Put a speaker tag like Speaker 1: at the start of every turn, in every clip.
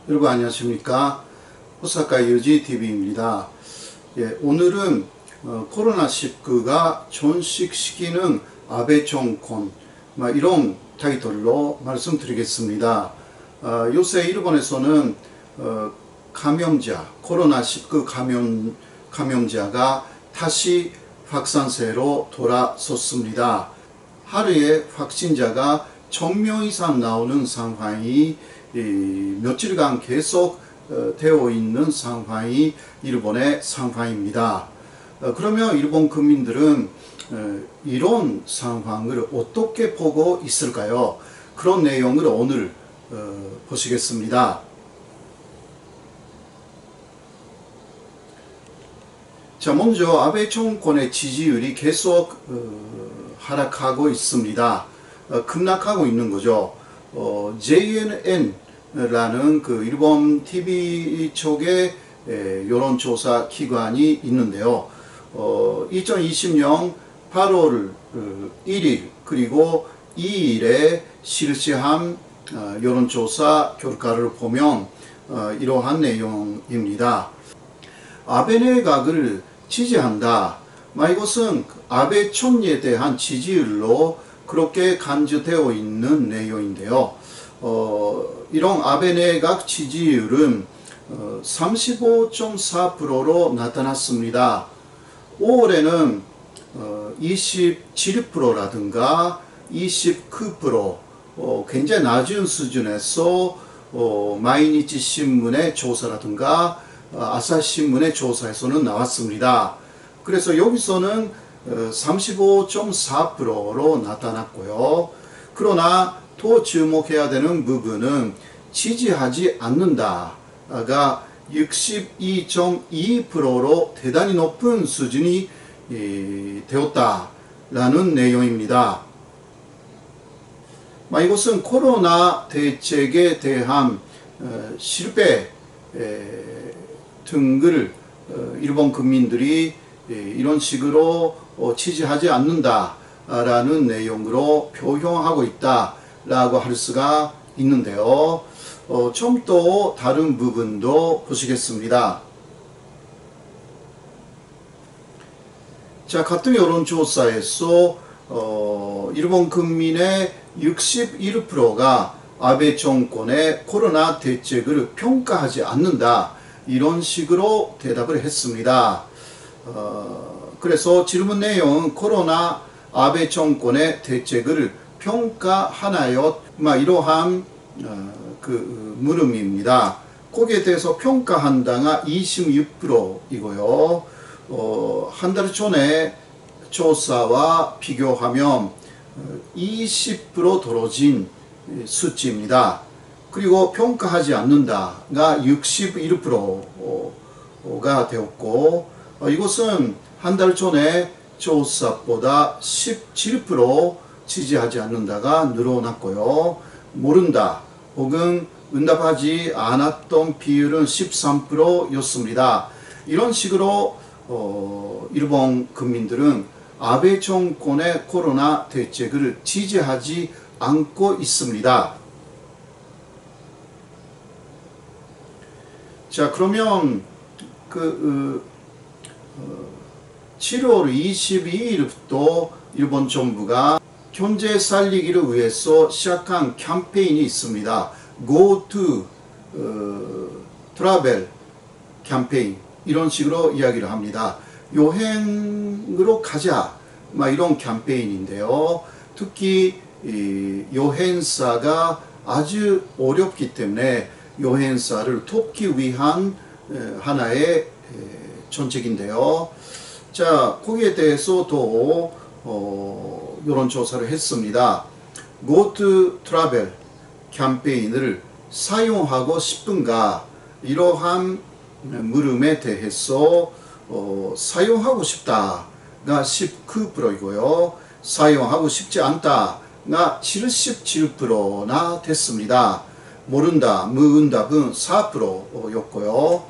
Speaker 1: 여러분 안녕하십니까? 오사카 유지 TV입니다. 오늘은 코로나19가 존식시키는 아베 정권 이런 타이틀로 말씀드리겠습니다. 요새 일본에서는 코로나19 감염자가 다시 확산세로 돌아섰습니다. 하루에 확진자가 1000명 이상 나오는 상황이 며칠간 계속 되어 있는 상황이 일본의 상황입니다. 그러면 일본 국민들은 이런 상황을 어떻게 보고 있을까요? 그런 내용을 오늘 보시겠습니다. 자, 먼저 아베 정권의 지지율이 계속 하락하고 있습니다. 급락하고 있는 거죠. JNN라는 그 일본 TV 쪽에 여론조사 기관이 있는데요. 2020년 8월 1일 그리고 2일에 실시한 여론조사 결과를 보면 이러한 내용입니다. 아베 내각을 지지한다. 이것은 아베 총리에 대한 지지율로 그렇게 간주되어 있는 내용인데요. 이런 아베 내각 지지율은 35.4%로 나타났습니다. 5월에는 27%라든가 29% 굉장히 낮은 수준에서 마이니치 신문의 조사라든가 아사히신문의 조사에서는 나왔습니다. 그래서 여기서는 35.4%로 나타났고요. 그러나 더 주목해야 되는 부분은 지지하지 않는다가 62.2%로 대단히 높은 수준이 되었다라는 내용입니다. 이것은 코로나 대책에 대한 실패 등을 일본 국민들이 이런 식으로 지지하지 않는다라는 내용으로 표현하고 있다라고 할 수가 있는데요. 좀 더 다른 부분도 보시겠습니다. 자, 같은 여론조사에서 일본 국민의 61%가 아베 정권의 코로나 대책을 평가하지 않는다. 이런 식으로 대답을 했습니다. 그래서 질문 내용은 코로나 아베 정권의 대책을 평가하나요? 이러한 물음입니다. 거기에 대해서 평가한다가 26%이고요. 한 달 전에 조사와 비교하면 20% 떨어진 수치입니다. 그리고 평가하지 않는다가 61%가 되었고, 이것은 한 달 전에 조사보다 17% 지지하지 않는다가 늘어났고요. 모른다 혹은 응답하지 않았던 비율은 13%였습니다. 이런 식으로 일본 국민들은 아베 정권의 코로나 대책을 지지하지 않고 있습니다. 자, 그러면 7월 22일부터 일본 정부가 경제 살리기를 위해서 시작한 캠페인이 있습니다. Go to Travel 캠페인, 이런 식으로 이야기를 합니다. 여행으로 가자, 이런 캠페인인데요. 특히 여행사가 아주 어렵기 때문에 여행사를 돕기 위한 하나의 정책인데요. 자, 거기에 대해서도 여론조사를 했습니다. Go to Travel 캠페인을 사용하고 싶은가? 이러한 물음에 대해서 사용하고 싶다가 19%이고요. 사용하고 싶지 않다가 77%나 됐습니다. 모른다, 무응답은 4%였고요.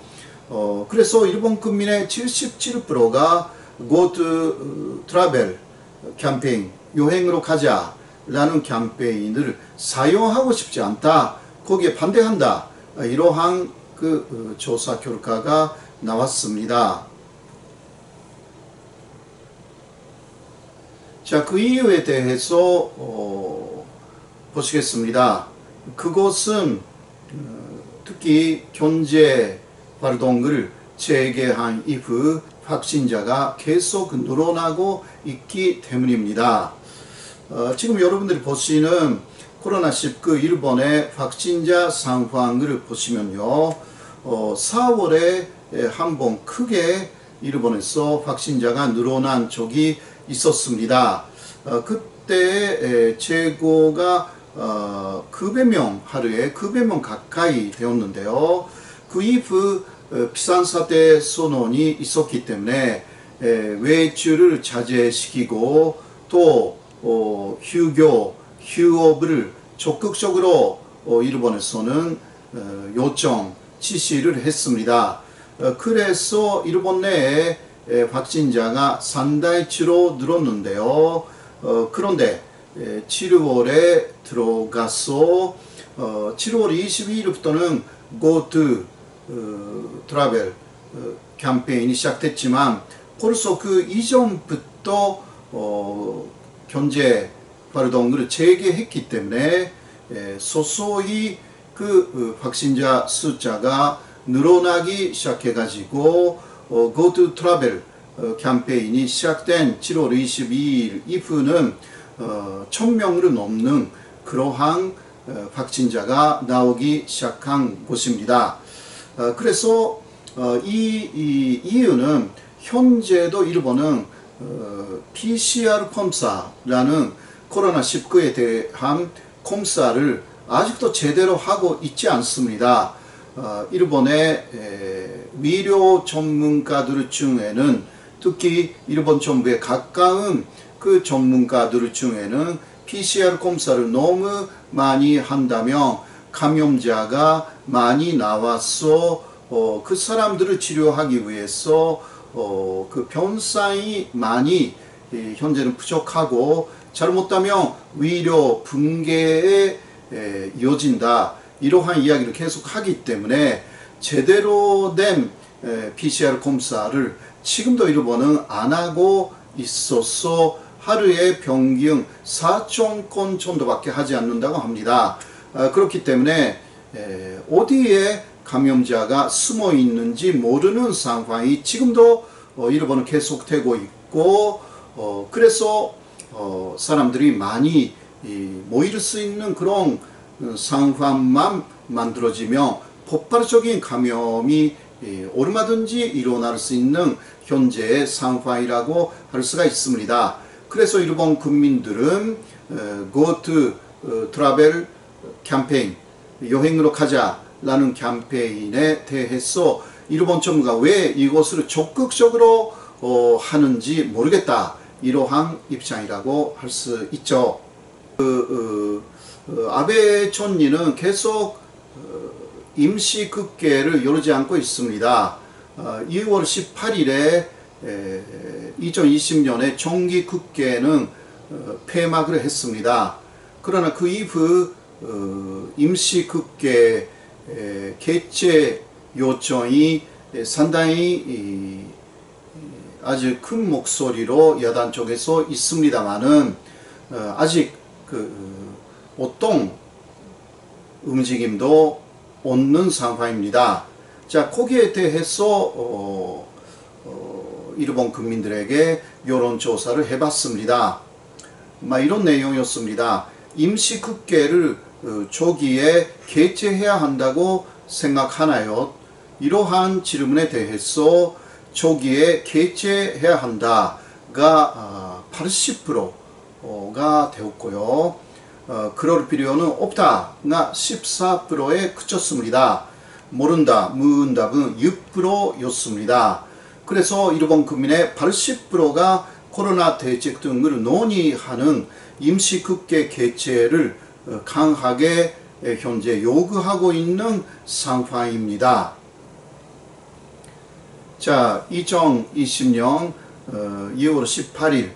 Speaker 1: 그래서 일본 국민의 77%가 Go to Travel 캠페인, 여행으로 가자 라는 캠페인을 사용하고 싶지 않다, 거기에 반대한다 이러한 조사 결과가 나왔습니다. 자, 그 이유에 대해서 보시겠습니다. 그것은 특히 경제 활동을 재개한 이후 확진자가 계속 늘어나고 있기 때문입니다. 지금 여러분들이 보시는 코로나19 일본의 확진자 상황을 보시면요, 4월에 한번 크게 일본에서 확진자가 늘어난 적이 있었습니다. 그때 최고가 900명, 하루에 900명 가까이 되었는데요. 그 이후 비상사태 선언이 있었기 때문에 외출을 자제시키고 또 휴업을 적극적으로 일본에서는 요청, 지시를 했습니다. 그래서 일본 내에 확진자가 상당치로 늘었는데요. 그런데 7월에 들어가서 7월 22일부터는 GoTo 트래블 캠페인이 시작됐지만 벌써 그 이전부터 경제 활동을 재개했기 때문에 서서히 확진자 숫자가 늘어나기 시작해가지고 GoTo 트래블 캠페인이 시작된 7월 22일 이후는 1000명으로 넘는 그러한 확진자가 나오기 시작한 것입니다. 그래서 이 이유는 현재도 일본은 PCR 검사라는 코로나19에 대한 검사를 아직도 제대로 하고 있지 않습니다. 일본의 의료 전문가들 중에는 특히 일본 정부에 가까운 그 전문가들 중에는 PCR 검사를 너무 많이 한다면 감염자가 많이 나와서 그 사람들을 치료하기 위해서 그 병상이 많이 현재는 부족하고 잘못하면 의료 붕괴에 이어진다, 이러한 이야기를 계속 하기 때문에 제대로 된 PCR 검사를 지금도 일본은 안 하고 있어서 하루에 평균 4,000건 정도밖에 하지 않는다고 합니다. 그렇기 때문에 어디에 감염자가 숨어 있는지 모르는 상황이 지금도 일본은 계속되고 있고, 그래서 사람들이 많이 모일 수 있는 그런 상황만 만들어지면 폭발적인 감염이 얼마든지 일어날 수 있는 현재의 상황이라고 할 수가 있습니다. 그래서 일본 국민들은 GoTo 트래블 캠페인, 여행으로 가자라는 캠페인에 대해서 일본 정부가 왜 이것을 적극적으로 하는지 모르겠다, 이러한 입장이라고 할 수 있죠. 아베 총리는 계속 임시국회를 열지 않고 있습니다. 2월 18일에 2020년에 정기국회는 폐막을 했습니다. 그러나 그 이후 임시국회 개최 요청이 상당히 아주 큰 목소리로 야당 쪽에서 있습니다만은 아직 어떤 움직임도 없는 상황입니다. 자, 거기에 대해서 일본 국민들에게 여론조사를 해봤습니다. 이런 내용이었습니다. 임시국회를 조기에 개최해야 한다고 생각하나요? 이러한 질문에 대해서 조기에 개최해야 한다가 80%가 되었고요. 그럴 필요는 없다가 14%에 그쳤습니다. 모른다, 무응답은 6%였습니다. 그래서 일본 국민의 80%가 코로나 대책 등을 논의하는 임시국회 개최를 강하게 현재 요구하고 있는 상황입니다. 자, 2020년 2월 18일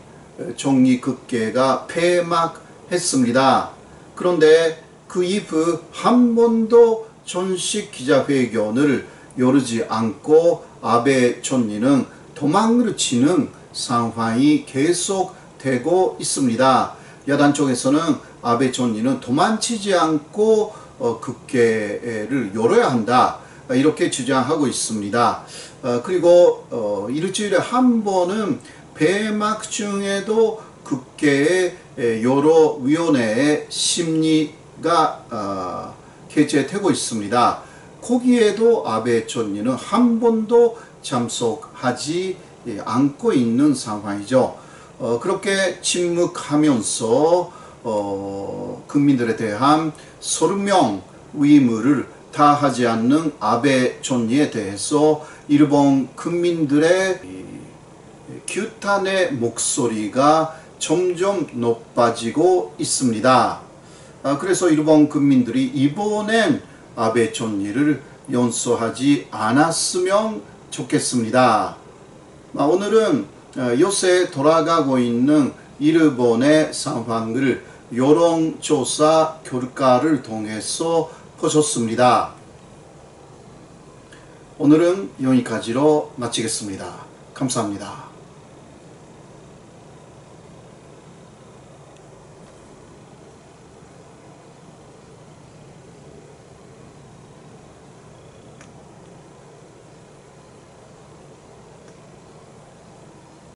Speaker 1: 정기국회가 폐막했습니다. 그런데 그 이후 한 번도 전식 기자회견을 열지 않고 아베 총리는 도망을 치는 상황이 계속되고 있습니다. 야당 쪽에서는 아베 총리는 도망치지 않고 국회를 열어야 한다, 이렇게 주장하고 있습니다. 그리고 일주일에 한 번은 폐막 중에도 국회의 여러 위원회의 심리가 개최되고 있습니다. 거기에도 아베 총리는 한 번도 참석하지 않고 있는 상황이죠. 그렇게 침묵하면서 국민들에 대한 설명 의무를 다하지 않는 아베 총리에 대해서 일본 국민들의 규탄의 목소리가 점점 높아지고 있습니다. 그래서 일본 국민들이 이번엔 아베 총리를 용서하지 않았으면 좋겠습니다. 오늘은 요새 돌아가고 있는 일본의 상황을 여론조사 결과를 통해서 보셨습니다. 오늘은 여기까지로 마치겠습니다. 감사합니다.